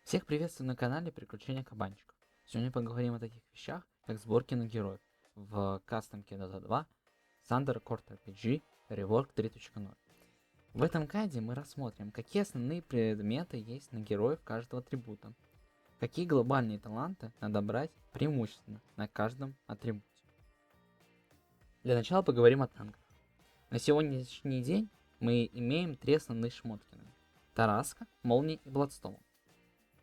Всех приветствую на канале Приключения Кабанчиков. Сегодня поговорим о таких вещах, как сборки на героев в кастомке Dota 2 Thunder Court RPG Rework 3.0. В этом гайде мы рассмотрим, какие основные предметы есть на героев каждого атрибута, какие глобальные таланты надо брать преимущественно на каждом атрибуте. Для начала поговорим о танках. На сегодняшний день мы имеем три основных шмоткины: Тараска, Молния и Бладстоун.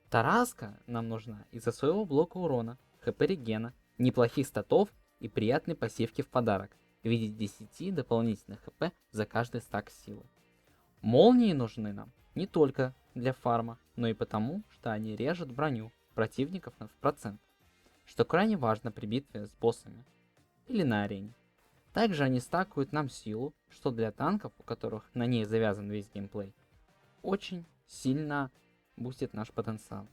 Тараска нам нужна из-за своего блока урона, хп регена, неплохих статов и приятной пассивки в подарок в виде 10 дополнительных хп за каждый стак силы. Молнии нужны нам не только для фарма, но и потому, что они режут броню противников в процент, что крайне важно при битве с боссами или на арене. Также они стакают нам силу, что для танков, у которых на ней завязан весь геймплей, очень сильно бустит наш потенциал.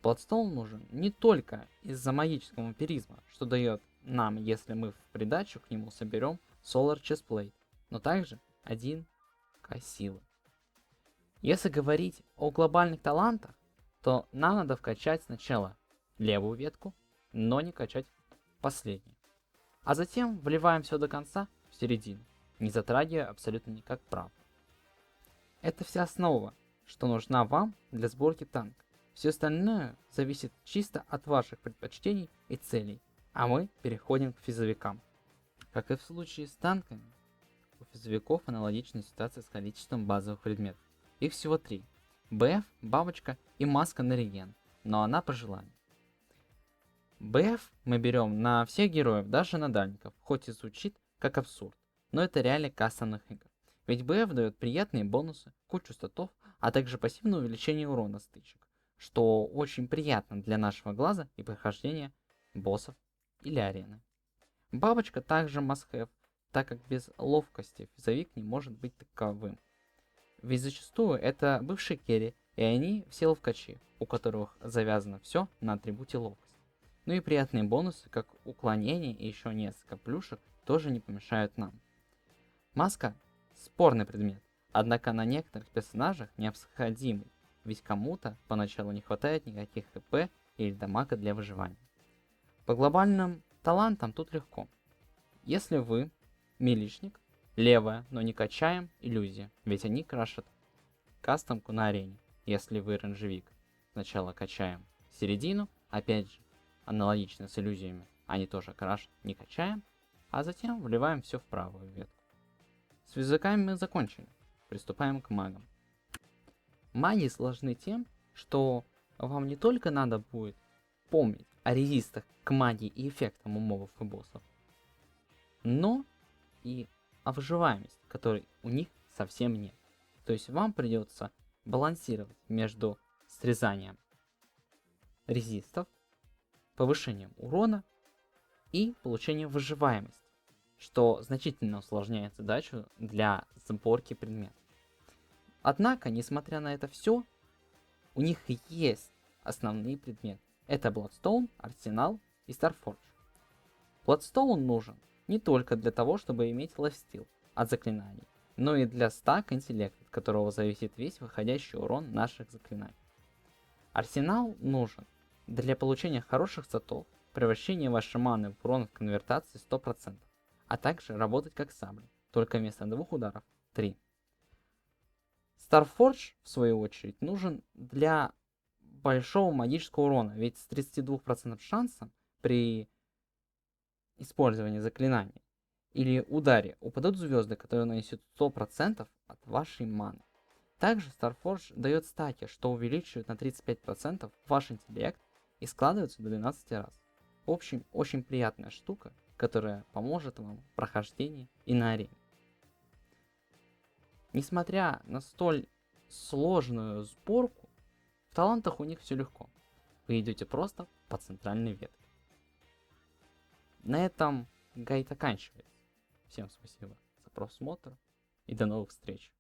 Бладстоун нужен не только из-за магического вампиризма, что дает нам, если мы в придачу к нему соберем Solar Chestplate, но также 1к силы. Если говорить о глобальных талантах, то нам надо вкачать сначала левую ветку, но не качать последнюю. А затем вливаем все до конца в середину, не затрагивая абсолютно никак правду. Это вся основа, что нужна вам для сборки танка. Все остальное зависит чисто от ваших предпочтений и целей, а мы переходим к физовикам. Как и в случае с танками, у физовиков аналогичная ситуация с количеством базовых предметов. Их всего 3: БФ, бабочка и маска на реген, но она по желанию. БФ мы берем на всех героев, даже на дальников, хоть и звучит как абсурд, но это реально кастомных игр. Ведь БФ дает приятные бонусы, кучу статов, а также пассивное увеличение урона стычек, что очень приятно для нашего глаза и прохождения боссов или арены. Бабочка также must have, так как без ловкости физовик не может быть таковым. Ведь зачастую это бывшие керри, и они все ловкачи, у которых завязано все на атрибуте ловкость. Ну и приятные бонусы, как уклонение и еще несколько плюшек, тоже не помешают нам. Маска — спорный предмет, однако на некоторых персонажах необходимый, ведь кому-то поначалу не хватает никаких хп или дамага для выживания. По глобальным талантам тут легко. Если вы милишник, левая, но не качаем иллюзия, ведь они крашат кастомку на арене. Если вы рейнджевик, сначала качаем середину, опять же, аналогично с иллюзиями, они тоже крашат, не качаем, а затем вливаем все в правую ветку. С языками мы закончили. Приступаем к магам. Маги сложны тем, что вам не только надо будет помнить о резистах к магии и эффектам у мобов и боссов, но и о выживаемости, которой у них совсем нет. То есть вам придется балансировать между срезанием резистов, повышением урона и получением выживаемости, что значительно усложняет задачу для сборки предметов. Однако, несмотря на это все, у них есть основные предметы. Это Bloodstone, Арсенал и Starforge. Bloodstone нужен не только для того, чтобы иметь лайфстил от заклинаний, но и для стака интеллекта, от которого зависит весь выходящий урон наших заклинаний. Арсенал нужен для получения хороших статов, превращения вашей маны в урон в конвертации 100%, а также работать как сабля, только вместо 2 ударов 3. Starforge, в свою очередь, нужен для большого магического урона, ведь с 32% шансом при использовании заклинания или ударе упадут звезды, которые нанесут 100% от вашей маны. Также Starforge дает стаки, что увеличивает на 35% ваш интеллект и складывается до 12 раз. В общем, очень приятная штука, которая поможет вам в прохождении и на арене. Несмотря на столь сложную сборку, в талантах у них все легко. Вы идете просто по центральной ветке. На этом гайд оканчивается. Всем спасибо за просмотр и до новых встреч.